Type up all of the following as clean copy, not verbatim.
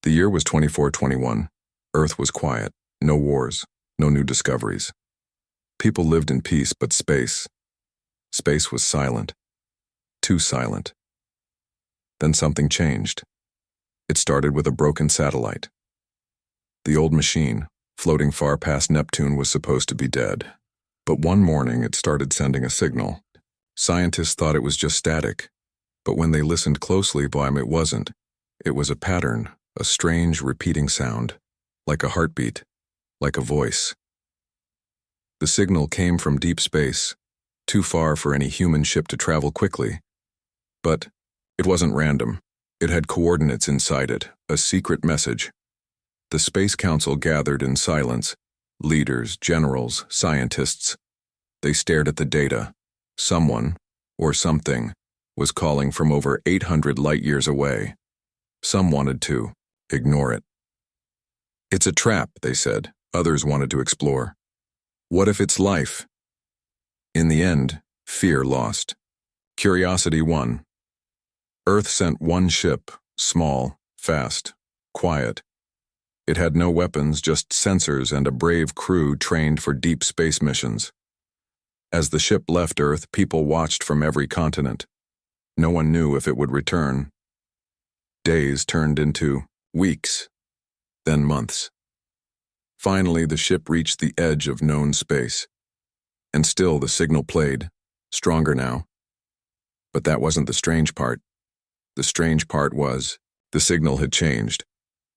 The year was 2421. Earth was quiet. No wars. No new discoveries. People lived in peace, but space was silent. Too silent. Then something changed. It started with a broken satellite. The old machine, floating far past Neptune, was supposed to be dead. But one morning it started sending a signal. Scientists thought it was just static, but when they listened closely, it wasn't. It was a pattern, a strange repeating sound, like a heartbeat, like a voice. The signal came from deep space, too far for any human ship to travel quickly. But it wasn't random. It had coordinates inside it, a secret message. The Space Council gathered in silence. Leaders, generals, scientists. They stared at the data. Someone, or something, was calling from over 800 light-years away. Some wanted to ignore it. It's a trap, they said. Others wanted to explore. What if it's life? In the end, fear lost. Curiosity won. Earth sent one ship, small, fast, quiet. It had no weapons, just sensors and a brave crew trained for deep space missions. As the ship left Earth, people watched from every continent. No one knew if it would return. Days turned into weeks, then months. Finally, the ship reached the edge of known space. And still the signal played, stronger now. But that wasn't the strange part. The strange part was, the signal had changed.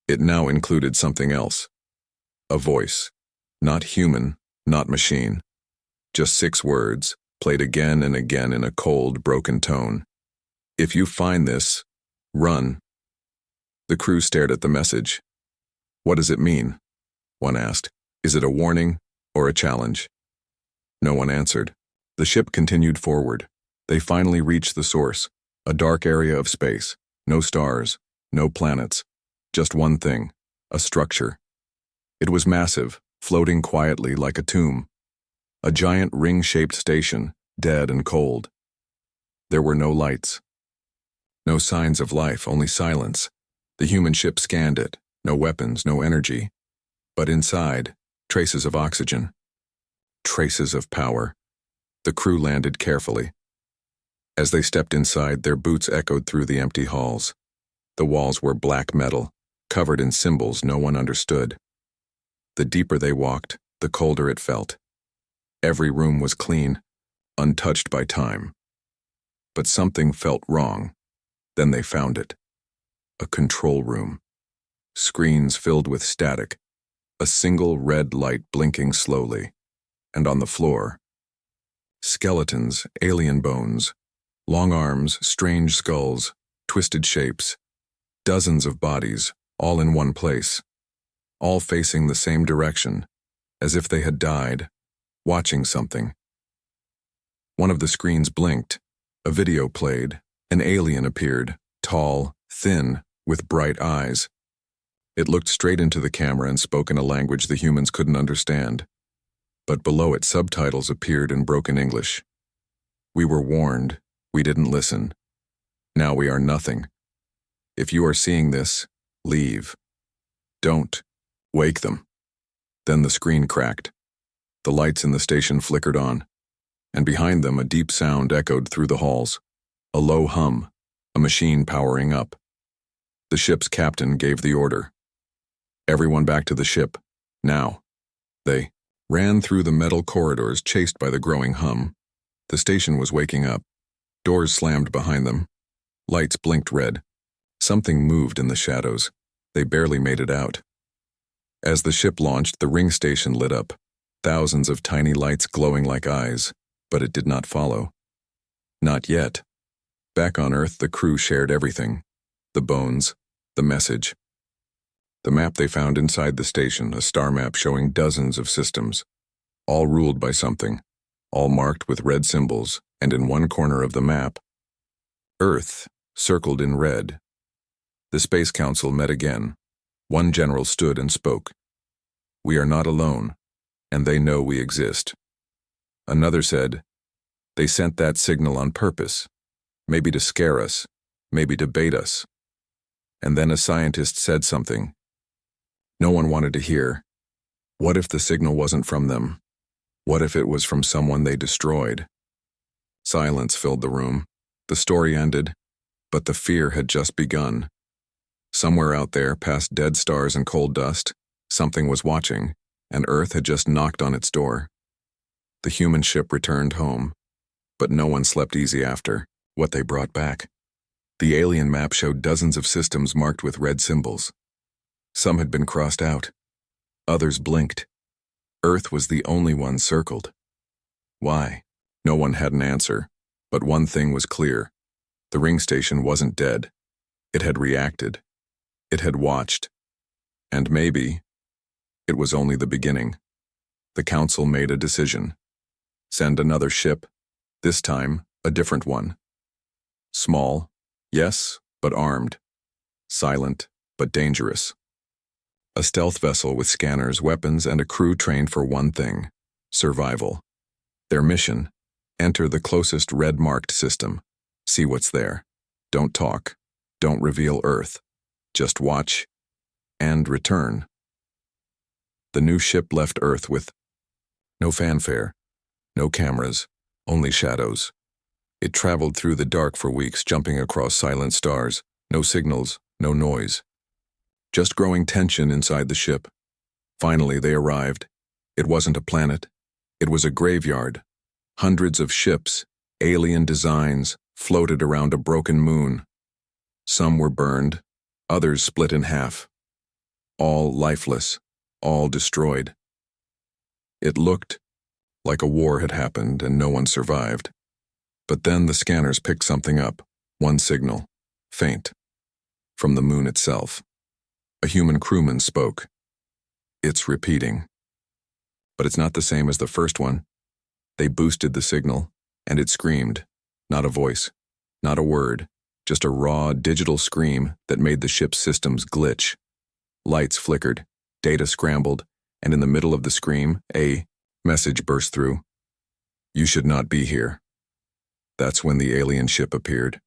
It now included something else. A voice. Not human, not machine. Just 6 words, played again and again in a cold, broken tone. If you find this, run. The crew stared at the message. What does it mean? One asked. Is it a warning or a challenge? No one answered. The ship continued forward. They finally reached the source, a dark area of space. No stars, no planets. Just one thing, a structure. It was massive, floating quietly like a tomb. A giant ring-shaped station, dead and cold. There were no lights. No signs of life, only silence. The human ship scanned it. No weapons, no energy. But inside, traces of oxygen. Traces of power. The crew landed carefully. As they stepped inside, their boots echoed through the empty halls. The walls were black metal, covered in symbols no one understood. The deeper they walked, the colder it felt. Every room was clean, untouched by time. But something felt wrong. Then they found it. A control room. Screens filled with static. A single red light blinking slowly. And on the floor, skeletons, alien bones, long arms, strange skulls, twisted shapes. Dozens of bodies, all in one place. All facing the same direction, as if they had died, watching something. One of the screens blinked. A video played. An alien appeared, tall, thin, with bright eyes. It looked straight into the camera and spoke in a language the humans couldn't understand. But below it, subtitles appeared in broken English. We were warned. We didn't listen. Now we are nothing. If you are seeing this, leave. Don't. Wake them. Then the screen cracked. The lights in the station flickered on. And behind them, a deep sound echoed through the halls. A low hum, a machine powering up. The ship's captain gave the order. Everyone back to the ship. Now. They ran through the metal corridors, chased by the growing hum. The station was waking up. Doors slammed behind them. Lights blinked red. Something moved in the shadows. They barely made it out. As the ship launched, the ring station lit up. Thousands of tiny lights glowing like eyes. But it did not follow. Not yet. Back on Earth, the crew shared everything. The bones, the message. The map they found inside the station, a star map showing dozens of systems. All ruled by something. All marked with red symbols, and in one corner of the map, Earth, circled in red. The Space Council met again. One general stood and spoke. We are not alone, and they know we exist. Another said, they sent that signal on purpose, maybe to scare us, maybe to bait us. And then a scientist said something no one wanted to hear. What if the signal wasn't from them? What if it was from someone they destroyed? Silence filled the room. The story ended, but the fear had just begun. Somewhere out there, past dead stars and cold dust, something was watching, and Earth had just knocked on its door. The human ship returned home, but no one slept easy after what they brought back. The alien map showed dozens of systems marked with red symbols. Some had been crossed out. Others blinked. Earth was the only one circled. Why? No one had an answer, but one thing was clear. The ring station wasn't dead. It had reacted. It had watched. And maybe it was only the beginning. The council made a decision. Send another ship, this time a different one. Small, yes, but armed. Silent, but dangerous. A stealth vessel with scanners, weapons, and a crew trained for one thing: survival. Their mission: enter the closest red-marked system. See what's there. Don't talk. Don't reveal Earth. Just watch and return. The new ship left Earth with no fanfare, no cameras, only shadows. It traveled through the dark for weeks, jumping across silent stars. No signals, no noise. Just growing tension inside the ship. Finally, they arrived. It wasn't a planet. It was a graveyard. Hundreds of ships, alien designs, floated around a broken moon. Some were burned, others split in half. All lifeless, all destroyed. It looked like a war had happened and no one survived. But then the scanners picked something up, one signal, faint, from the moon itself. A human crewman spoke. It's repeating. But it's not the same as the first one. They boosted the signal, and it screamed. Not a voice, not a word, just a raw digital scream that made the ship's systems glitch. Lights flickered, data scrambled, and in the middle of the scream, a message burst through. You should not be here. That's when the alien ship appeared.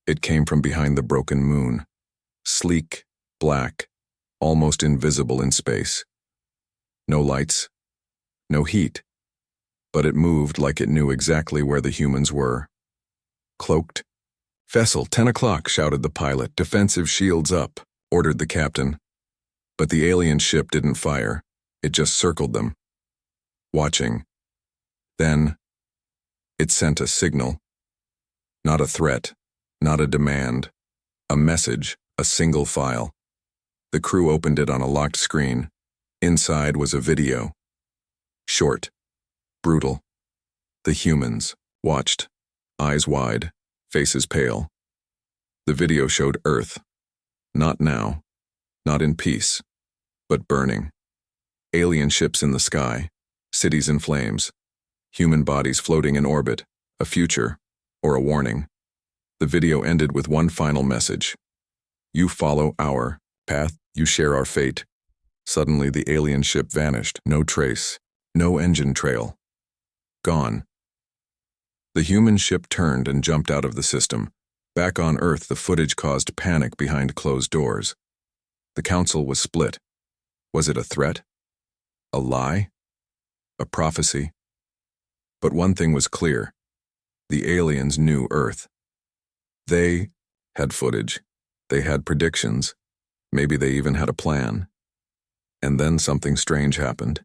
It came from behind the broken moon. Sleek, black, almost invisible in space. No lights, no heat, but it moved like it knew exactly where the humans were. Cloaked. Vessel, 10 o'clock, shouted the pilot. Defensive shields up, ordered the captain. But the alien ship didn't fire. It just circled them, watching. Then it sent a signal. Not a threat, not a demand. A message, a single file. The crew opened it on a locked screen. Inside was a video. Short, brutal. The humans watched, eyes wide, faces pale. The video showed Earth. Not now, not in peace, but burning. Alien ships in the sky, cities in flames, human bodies floating in orbit, a future, or a warning. The video ended with one final message. You follow our path, you share our fate. Suddenly the alien ship vanished, no trace, no engine trail. Gone. The human ship turned and jumped out of the system. Back on Earth, the footage caused panic behind closed doors. The council was split. Was it a threat? A lie? A prophecy? But one thing was clear. The aliens knew Earth. They had footage. They had predictions. Maybe they even had a plan. And then something strange happened.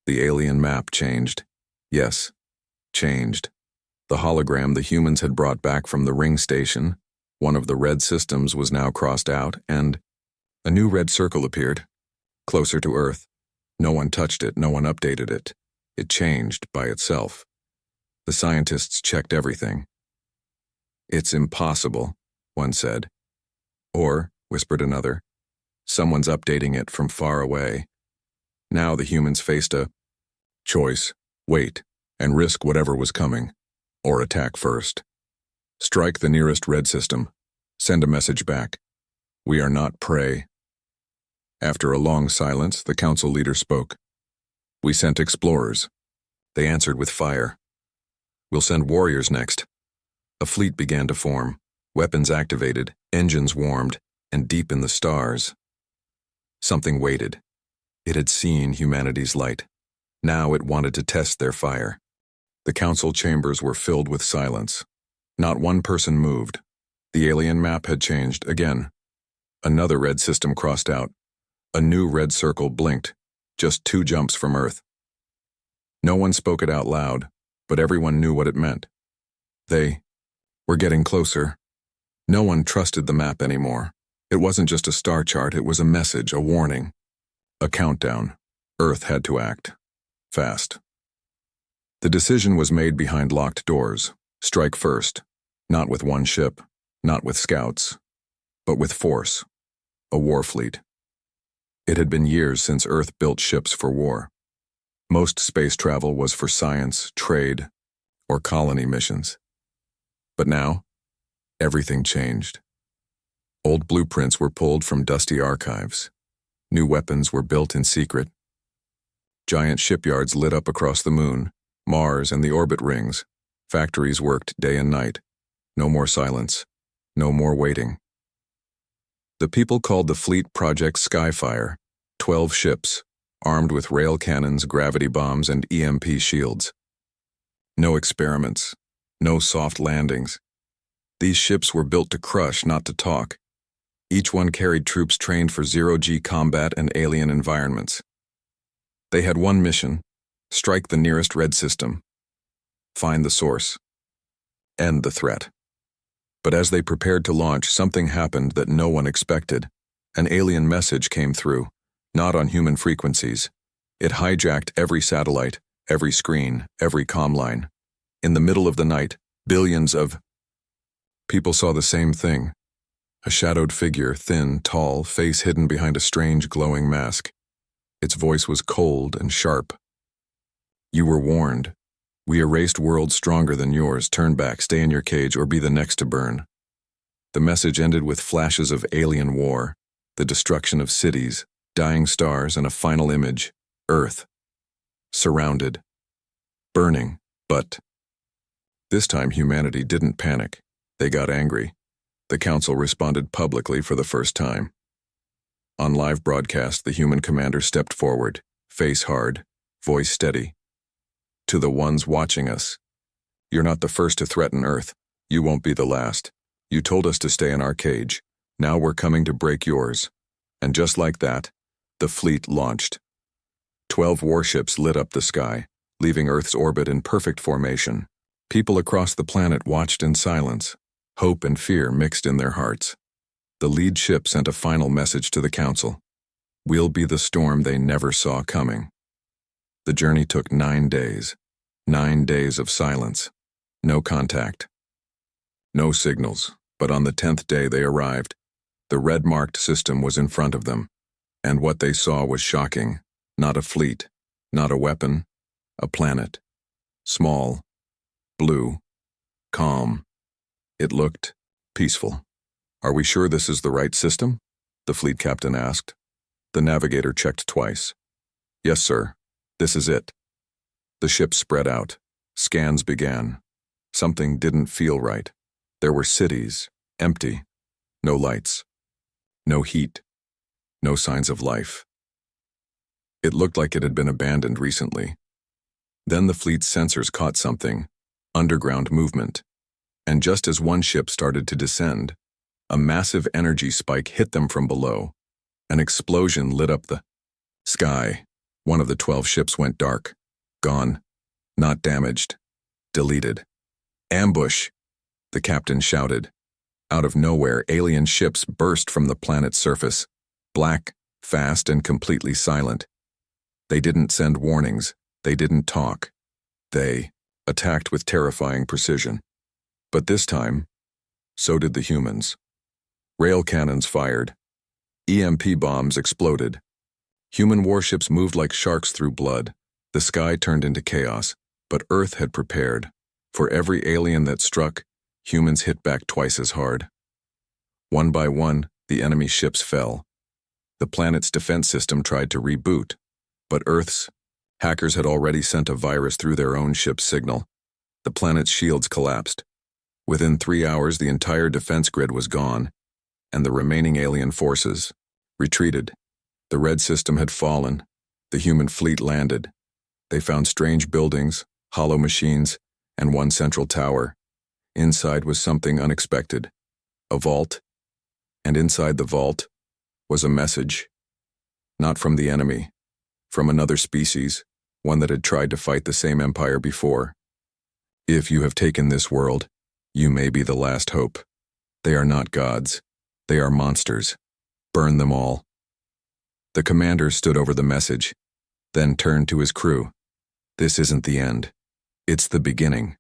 The alien map changed. Yes, changed. The hologram the humans had brought back from the ring station, one of the red systems, was now crossed out, and a new red circle appeared, closer to Earth. No one touched it, no one updated it. It changed by itself. The scientists checked everything. It's impossible, one said. Or, whispered another, someone's updating it from far away. Now the humans faced a choice: wait and risk whatever was coming, or attack first. Strike the nearest red system. Send a message back. We are not prey. After a long silence, the council leader spoke. We sent explorers. They answered with fire. We'll send warriors next. A fleet began to form. Weapons activated, engines warmed. And deep in the stars, something waited. It had seen humanity's light. Now it wanted to test their fire. The council chambers were filled with silence. Not one person moved. The alien map had changed again. Another red system crossed out. A new red circle blinked, just 2 jumps from Earth. No one spoke it out loud, but everyone knew what it meant. They were getting closer. No one trusted the map anymore. It wasn't just a star chart, it was a message, a warning. A countdown. Earth had to act. Fast. The decision was made behind locked doors. Strike first. Not with one ship, not with scouts, but with force. A war fleet. It had been years since Earth built ships for war. Most space travel was for science, trade, or colony missions. But now, everything changed. Old blueprints were pulled from dusty archives. New weapons were built in secret. Giant shipyards lit up across the moon, Mars and the orbit rings. Factories worked day and night. No more silence. No more waiting. The people called the fleet Project Sci-fi. 12 ships, armed with rail cannons, gravity bombs, and EMP shields. No experiments. No soft landings. These ships were built to crush, not to talk. Each one carried troops trained for zero-G combat and alien environments. They had one mission: strike the nearest red system. Find the source. End the threat. But as they prepared to launch, something happened that no one expected. An alien message came through, not on human frequencies. It hijacked every satellite, every screen, every comm line. In the middle of the night, billions of people saw the same thing. A shadowed figure, thin, tall, face hidden behind a strange glowing mask. Its voice was cold and sharp. You were warned. We erased worlds stronger than yours. Turn back, stay in your cage, or be the next to burn. The message ended with flashes of alien war, the destruction of cities, dying stars, and a final image: Earth. Surrounded. Burning. But this time humanity didn't panic. They got angry. The council responded publicly for the first time. On live broadcast, the human commander stepped forward, face hard, voice steady. To the ones watching us, you're not the first to threaten Earth. You won't be the last. You told us to stay in our cage. Now we're coming to break yours. And just like that, the fleet launched. 12 warships lit up the sky, leaving Earth's orbit in perfect formation. People across the planet watched in silence. Hope and fear mixed in their hearts. The lead ship sent a final message to the council. We'll be the storm they never saw coming. The journey took 9 days. 9 days of silence. No contact. No signals, but on the 10th day they arrived. The red-marked system was in front of them, and what they saw was shocking. Not a fleet, not a weapon, a planet. Small, blue, calm. It looked peaceful. Are we sure this is the right system? The fleet captain asked. The navigator checked twice. Yes, sir. This is it. The ship spread out. Scans began. Something didn't feel right. There were cities, empty. No lights. No heat. No signs of life. It looked like it had been abandoned recently. Then the fleet's sensors caught something: underground movement. And just as one ship started to descend, a massive energy spike hit them from below. An explosion lit up the sky. One of the 12 ships went dark. Gone. Not damaged. Deleted. Ambush! The captain shouted. Out of nowhere, alien ships burst from the planet's surface. Black, fast, and completely silent. They didn't send warnings. They didn't talk. They attacked with terrifying precision. But this time, so did the humans. Rail cannons fired. EMP bombs exploded. Human warships moved like sharks through blood. The sky turned into chaos, but Earth had prepared. For every alien that struck, humans hit back twice as hard. One by one, the enemy ships fell. The planet's defense system tried to reboot, but Earth's hackers had already sent a virus through their own ship's signal. The planet's shields collapsed. Within 3 hours, the entire defense grid was gone. and the remaining alien forces retreated. The red system had fallen. The human fleet landed. They found strange buildings, hollow machines, and one central tower. Inside was something unexpected. A vault. And inside the vault was a message. Not from the enemy. From another species, one that had tried to fight the same empire before. If you have taken this world, you may be the last hope. They are not gods. They are monsters. Burn them all. The commander stood over the message, then turned to his crew. This isn't the end. It's the beginning.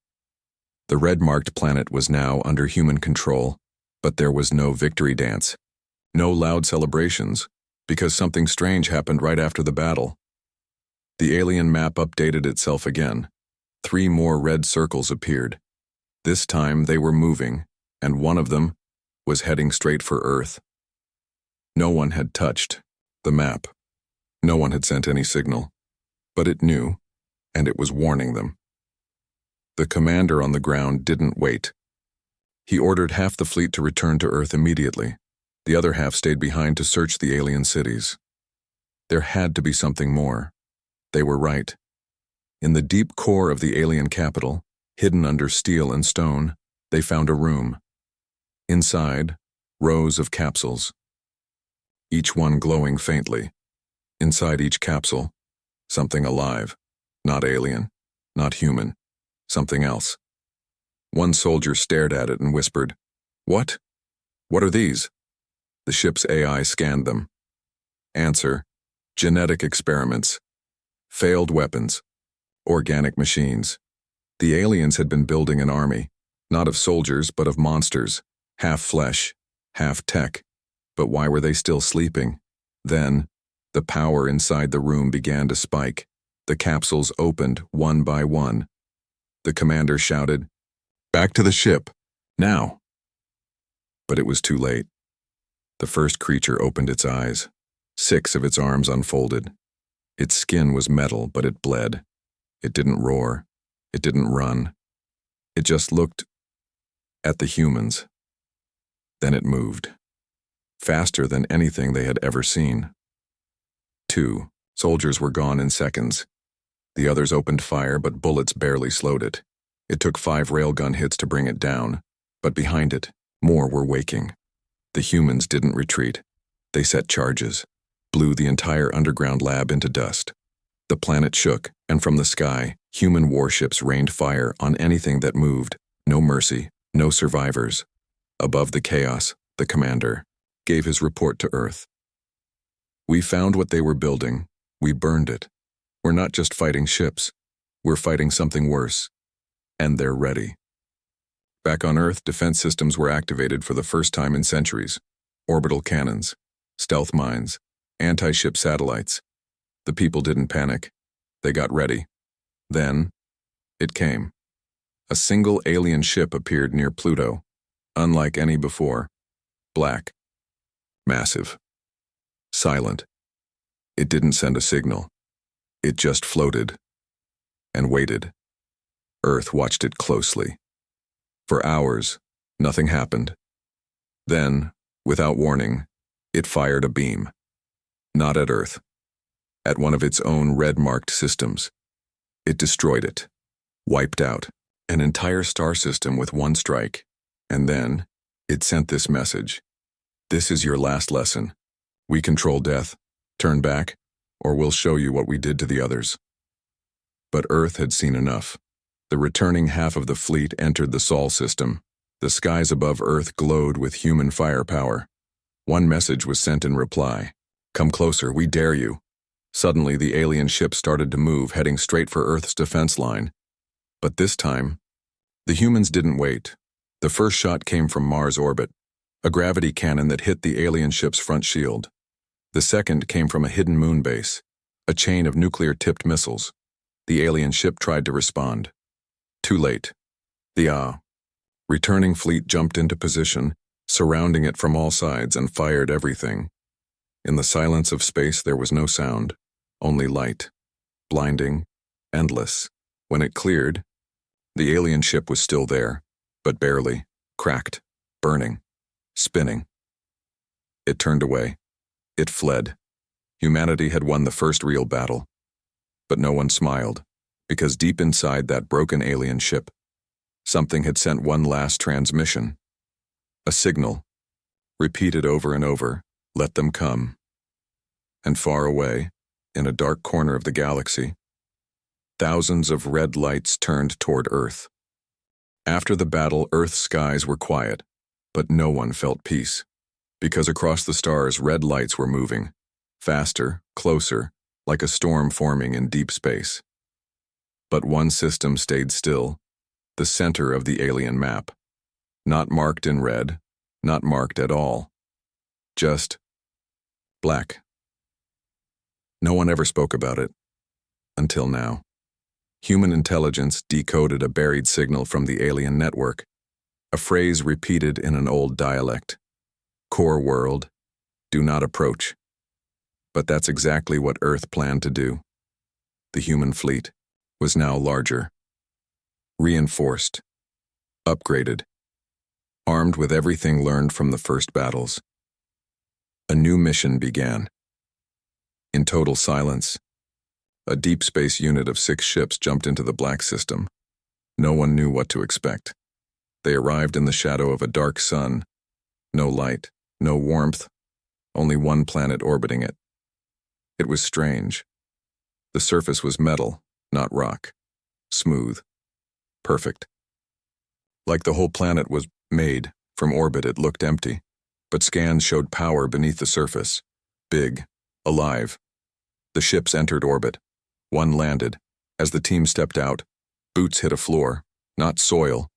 The red-marked planet was now under human control, but there was no victory dance. No loud celebrations, because something strange happened right after the battle. The alien map updated itself again. 3 more red circles appeared. This time they were moving, and one of them was heading straight for Earth. No one had touched the map. No one had sent any signal, but it knew, and it was warning them. The commander on the ground didn't wait. He ordered half the fleet to return to Earth immediately. The other half stayed behind to search the alien cities. There had to be something more. They were right. In the deep core of the alien capital, hidden under steel and stone, they found a room. Inside, rows of capsules, each one glowing faintly. Inside each capsule, something alive, not alien, not human, something else. One soldier stared at it and whispered, "What? What are these?" The ship's AI scanned them. Answer: genetic experiments, failed weapons, organic machines. The aliens had been building an army, not of soldiers but of monsters, half flesh, half tech. But why were they still sleeping? Then, the power inside the room began to spike. The capsules opened one by one. The commander shouted, "Back to the ship, now!" But it was too late. The first creature opened its eyes. 6 of its arms unfolded. Its skin was metal, but it bled. It didn't roar. It didn't run. It just looked at the humans. Then it moved. Faster than anything they had ever seen. 2 soldiers were gone in seconds. The others opened fire, but bullets barely slowed it. It took 5 railgun hits to bring it down, but behind it, more were waking. The humans didn't retreat. They set charges, blew the entire underground lab into dust. The planet shook, and from the sky, human warships rained fire on anything that moved. No mercy, no survivors. Above the chaos, the commander gave his report to Earth. "We found what they were building. We burned it. We're not just fighting ships. We're fighting something worse. And they're ready." Back on Earth, defense systems were activated for the first time in centuries. Orbital cannons, stealth mines, anti-ship satellites. The people didn't panic. They got ready. Then, it came. A single alien ship appeared near Pluto, unlike any before. Black. Massive. Silent. It didn't send a signal. It just floated. And waited. Earth watched it closely. For hours, nothing happened. Then, without warning, it fired a beam. Not at Earth. At one of its own red-marked systems. It destroyed it. Wiped out an entire star system with one strike. And then, it sent this message. "This is your last lesson. We control death. Turn back, or we'll show you what we did to the others." But Earth had seen enough. The returning half of the fleet entered the Sol system. The skies above Earth glowed with human firepower. One message was sent in reply. "Come closer, we dare you." Suddenly, the alien ship started to move, heading straight for Earth's defense line. But this time, the humans didn't wait. The first shot came from Mars orbit, a gravity cannon that hit the alien ship's front shield. The second came from a hidden moon base, a chain of nuclear-tipped missiles. The alien ship tried to respond. Too late. The returning fleet jumped into position, surrounding it from all sides, and fired everything. In the silence of space there was no sound, only light, blinding, endless. When it cleared, the alien ship was still there, but barely, cracked, burning, spinning. It turned away. It fled. Humanity had won the first real battle. But no one smiled, because deep inside that broken alien ship, something had sent one last transmission. A signal, repeated over and over, let them come. And far away, in a dark corner of the galaxy, thousands of red lights turned toward Earth. After the battle, Earth's skies were quiet, but no one felt peace, because across the stars red lights were moving, faster, closer, like a storm forming in deep space. But one system stayed still, the center of the alien map. Not marked in red, not marked at all. Just black. No one ever spoke about it, until now. Human intelligence decoded a buried signal from the alien network, a phrase repeated in an old dialect. Core world, do not approach. But that's exactly what Earth planned to do. The human fleet was now larger, reinforced, upgraded, armed with everything learned from the first battles. A new mission began. In total silence, a deep space unit of 6 ships jumped into the black system. No one knew what to expect. They arrived in the shadow of a dark sun. No light, no warmth, only one planet orbiting it. It was strange. The surface was metal, not rock. Smooth. Perfect. Like the whole planet was made. From orbit it looked empty, but scans showed power beneath the surface. Big. Alive. The ships entered orbit. One landed. As the team stepped out, boots hit a floor. Not soil.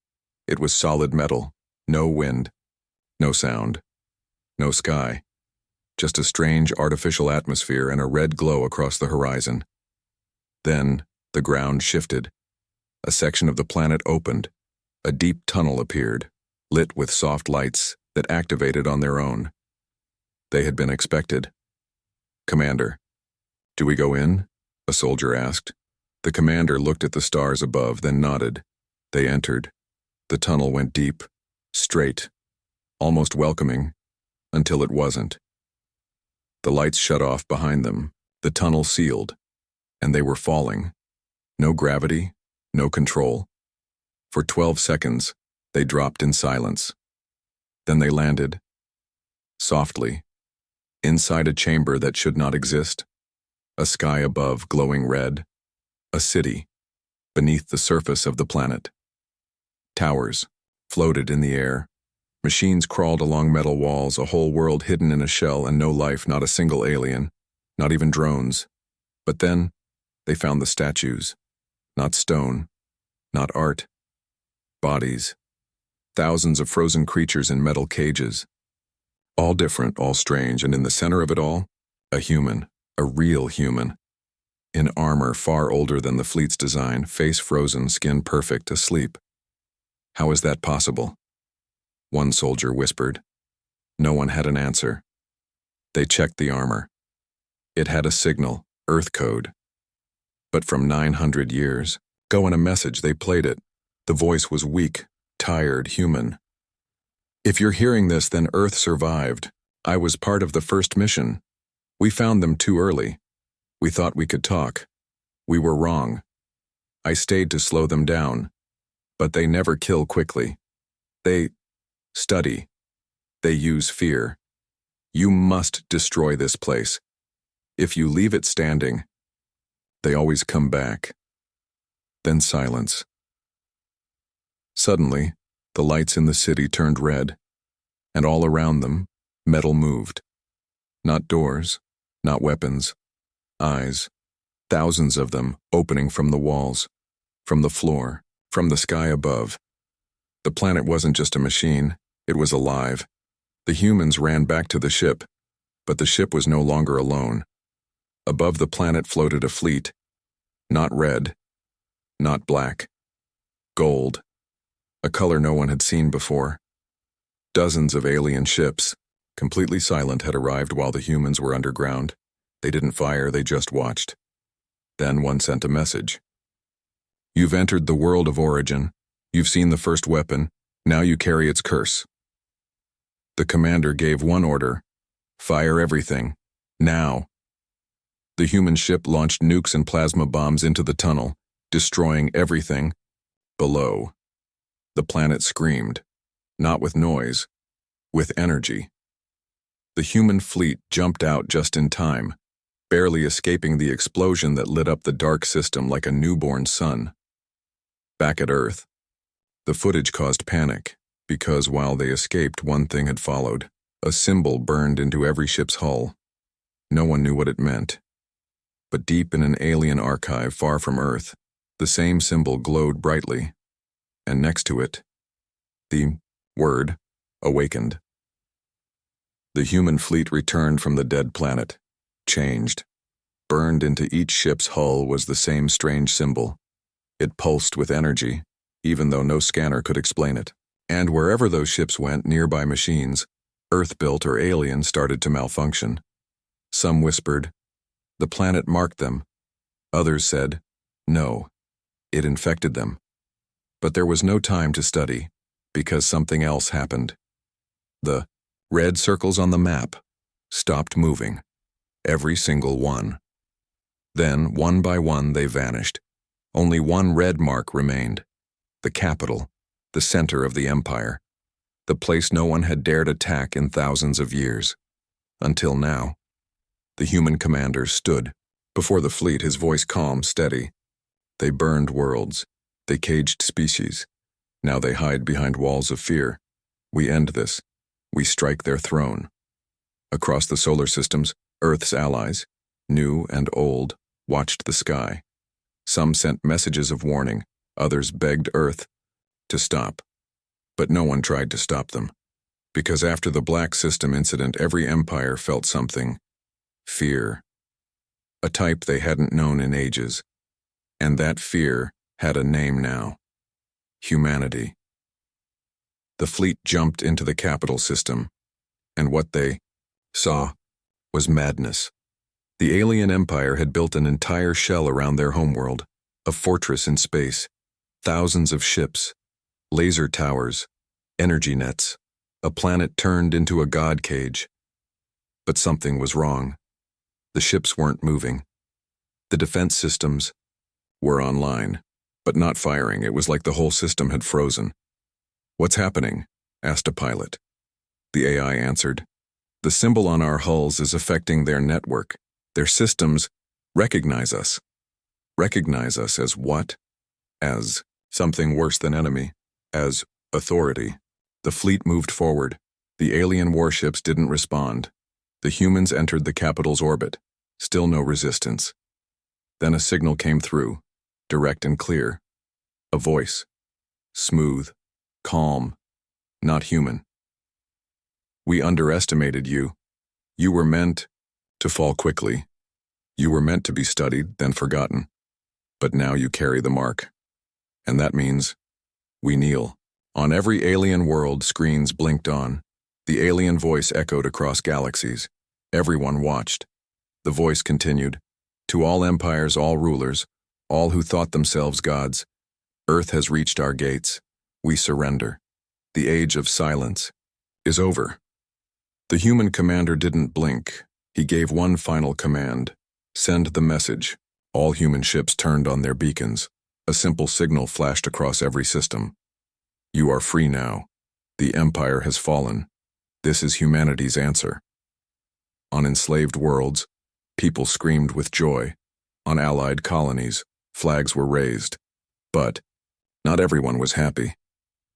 It was solid metal. No wind. No sound. No sky. Just a strange artificial atmosphere and a red glow across the horizon. Then, the ground shifted. A section of the planet opened. A deep tunnel appeared, lit with soft lights that activated on their own. They had been expected. "Commander, do we go in?" a soldier asked. The commander looked at the stars above, then nodded. They entered. The tunnel went deep, straight, almost welcoming, until it wasn't. The lights shut off behind them, the tunnel sealed, and they were falling. No gravity, no control. For 12 seconds, they dropped in silence. Then they landed, softly, inside a chamber that should not exist. A sky above glowing red. A city, beneath the surface of the planet. Towers floated in the air. Machines crawled along metal walls, a whole world hidden in a shell and no life, not a single alien, not even drones. But then, they found the statues. Not stone, not art. Bodies. Thousands of frozen creatures in metal cages. All different, all strange, and in the center of it all, a human, a real human. In armor far older than the fleet's design, face frozen, skin perfect, asleep. How is that possible? One soldier whispered. No one had an answer. They checked the armor. It had a signal, Earth code. But from 900 years, go in a message, they played it. The voice was weak, tired, human. "If you're hearing this, then Earth survived. I was part of the first mission. We found them too early. We thought we could talk. We were wrong. I stayed to slow them down. But they never kill quickly. They study. They use fear. You must destroy this place. If you leave it standing, they always come back." Then silence. Suddenly, the lights in the city turned red, and all around them, metal moved. Not doors, not weapons, eyes, thousands of them opening from the walls, from the floor, from the sky above. The planet wasn't just a machine, it was alive. The humans ran back to the ship, but the ship was no longer alone. Above the planet floated a fleet, not red, not black, gold, a color no one had seen before. Dozens of alien ships, completely silent, had arrived while the humans were underground. They didn't fire, they just watched. Then one sent a message. "You've entered the world of origin. You've seen the first weapon. Now you carry its curse." The commander gave one order: Fire everything. Now. The human ship launched nukes and plasma bombs into the tunnel, destroying everything below. The planet screamed, not with noise, with energy. The human fleet jumped out just in time, barely escaping the explosion that lit up the dark system like a newborn sun. Back at Earth, the footage caused panic, because while they escaped, one thing had followed. A symbol burned into every ship's hull. No one knew what it meant. But deep in an alien archive far from Earth, the same symbol glowed brightly, and next to it, the word, awakened. The human fleet returned from the dead planet, changed. Burned into each ship's hull was the same strange symbol. It pulsed with energy, even though no scanner could explain it. And wherever those ships went, nearby machines, Earth-built or alien, started to malfunction. Some whispered, "The planet marked them." Others said, "No, it infected them." But there was no time to study, because something else happened. The red circles on the map stopped moving, every single one. Then, one by one, they vanished. Only one red mark remained, the capital, the center of the empire, the place no one had dared attack in thousands of years. Until now. The human commander stood before the fleet, his voice calm, steady. They burned worlds. They caged species. Now they hide behind walls of fear. We end this. We strike their throne. Across the solar systems, Earth's allies, new and old, watched the sky. Some sent messages of warning. Others begged Earth to stop. But no one tried to stop them. Because after the Black System incident, every empire felt something. Fear. A type they hadn't known in ages. And that fear had a name now. Humanity. The fleet jumped into the capital system, and what they saw was madness. The alien empire had built an entire shell around their homeworld, a fortress in space, thousands of ships, laser towers, energy nets, a planet turned into a god cage. But something was wrong. The ships weren't moving. The defense systems were online, but not firing. It was like the whole system had frozen. "What's happening?" asked a pilot. The AI answered, "The symbol on our hulls is affecting their network. Their systems recognize us. Recognize us as what? As something worse than enemy. As authority." The fleet moved forward. The alien warships didn't respond. The humans entered the capital's orbit. Still no resistance. Then a signal came through, direct and clear. A voice. Smooth. Calm. Not human. "We underestimated you. You were meant to fall quickly. You were meant to be studied, then forgotten. But now you carry the mark. And that means we kneel." On every alien world, screens blinked on. The alien voice echoed across galaxies. Everyone watched. The voice continued, "To all empires, all rulers, all who thought themselves gods, Earth has reached our gates. We surrender. The age of silence is over." The human commander didn't blink. He gave one final command. "Send the message." All human ships turned on their beacons. A simple signal flashed across every system. "You are free now. The empire has fallen. This is humanity's answer." On enslaved worlds, people screamed with joy. On allied colonies, flags were raised. But not everyone was happy,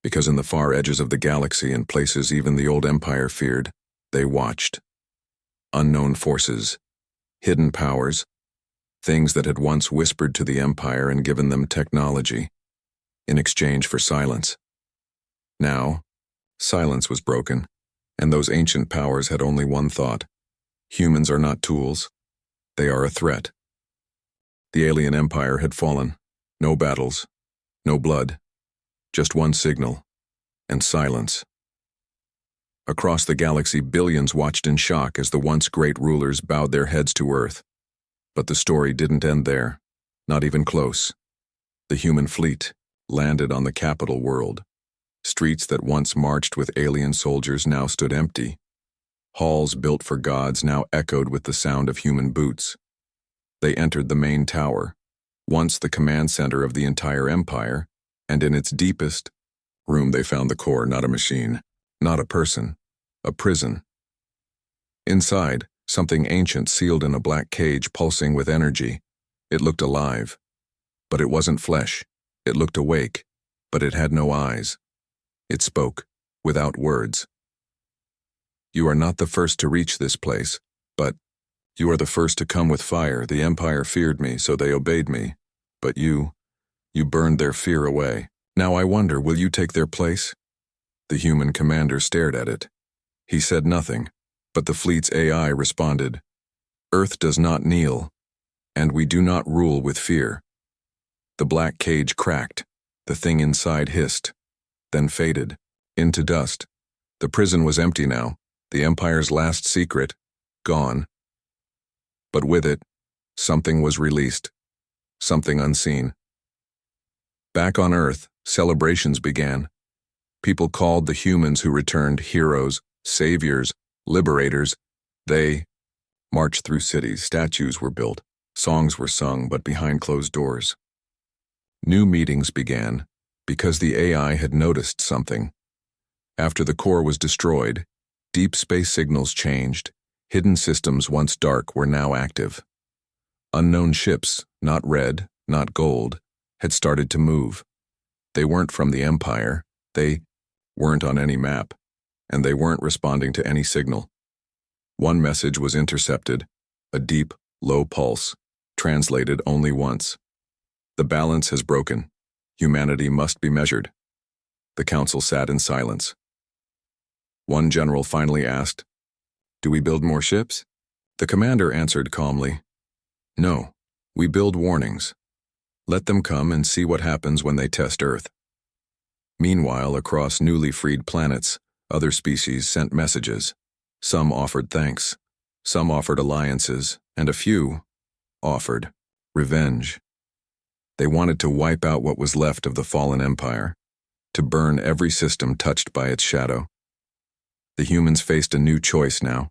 because in the far edges of the galaxy and places even the old empire feared, they watched. Unknown forces, hidden powers, things that had once whispered to the empire and given them technology, in exchange for silence. Now, silence was broken, and those ancient powers had only one thought. Humans are not tools. They are a threat. The alien empire had fallen. No battles, no blood, just one signal, and silence. Across the galaxy, billions watched in shock as the once great rulers bowed their heads to Earth. But the story didn't end there, not even close. The human fleet landed on the capital world. Streets that once marched with alien soldiers now stood empty. Halls built for gods now echoed with the sound of human boots. They entered the main tower, once the command center of the entire empire, and in its deepest room they found the core, not a machine, not a person, a prison. Inside, something ancient sealed in a black cage pulsing with energy. It looked alive. But it wasn't flesh. It looked awake, but it had no eyes. It spoke, without words. You are not the first to reach this place, but you are the first to come with fire. The Empire feared me, so they obeyed me. But you burned their fear away. Now I wonder, will you take their place? The human commander stared at it. He said nothing, but the fleet's AI responded, Earth does not kneel, and we do not rule with fear. The black cage cracked, the thing inside hissed, then faded, into dust. The prison was empty now, the Empire's last secret, gone. But with it, something was released, something unseen. Back on Earth, celebrations began. People called the humans who returned heroes, saviors, liberators. They marched through cities, statues were built, songs were sung, but behind closed doors. New meetings began, because the AI had noticed something. After the core was destroyed, deep space signals changed. Hidden systems once dark were now active. Unknown ships, not red, not gold, had started to move. They weren't from the Empire, they weren't on any map, and they weren't responding to any signal. One message was intercepted, a deep, low pulse, translated only once. The balance has broken. Humanity must be measured. The council sat in silence. One general finally asked, Do we build more ships? The commander answered calmly, No, we build warnings. Let them come and see what happens when they test Earth. Meanwhile, across newly freed planets, other species sent messages. Some offered thanks, some offered alliances, and a few offered revenge. They wanted to wipe out what was left of the fallen empire, to burn every system touched by its shadow. The humans faced a new choice now: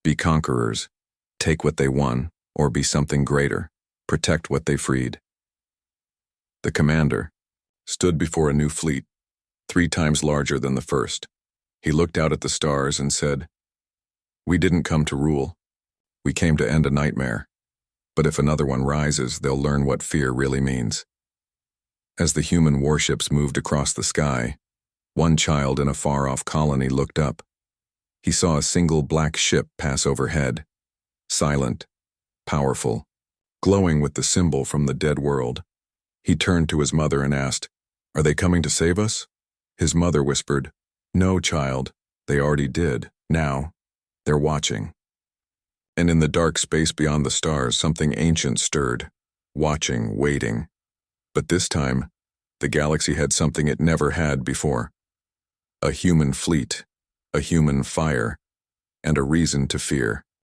be conquerors, take what they won, or be something greater, protect what they freed. The commander stood before a new fleet, 3 times larger than the first. He looked out at the stars and said, We didn't come to rule. We came to end a nightmare. But if another one rises, they'll learn what fear really means. As the human warships moved across the sky, one child in a far-off colony looked up. He saw a single black ship pass overhead, silent, powerful, glowing with the symbol from the dead world. He turned to his mother and asked, Are they coming to save us? His mother whispered, No, child, they already did. Now, they're watching. And in the dark space beyond the stars, something ancient stirred, watching, waiting. But this time, the galaxy had something it never had before. A human fleet, a human fire, and a reason to fear.